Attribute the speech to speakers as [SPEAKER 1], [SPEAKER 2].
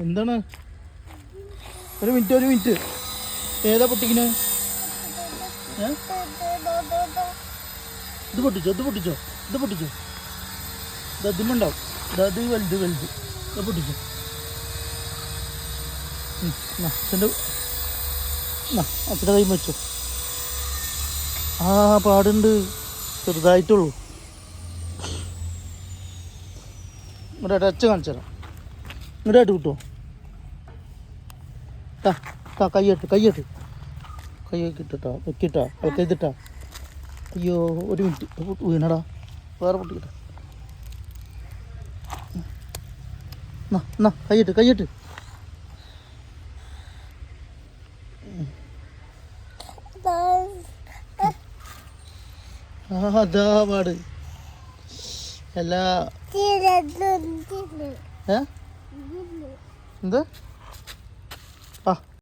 [SPEAKER 1] എന്താണ്? ഒരു മിനിറ്റ്. ഏതാ പൊട്ടിക്കണേ? ഇത് പൊട്ടിച്ചോ. ഇതിമുണ്ടാവും. ഇത് വലുത് ഇത് പൊട്ടിച്ചോ. അച്ഛൻ്റെ കൈ വെച്ചോ. ആ പാടുണ്ട്, ചെറുതായിട്ടുള്ളൂ. ഇങ്ങോട്ട് അച്ഛൻ കാണിച്ചു തരാം. ഇങ്ങോട്ടായിട്ട് കിട്ടുമോ? കൈയ്യിട്ട് കിട്ടാ വെക്കിട്ടാ ചെയ്തിട്ടാ. അയ്യോ ഒരു മിനിറ്റ് വീണടാ. വേറെ പൊട്ടിക്കിട്ടാ. കൈയ്യിട്ട് അതാ പാട്. എല്ലാ എന്ത്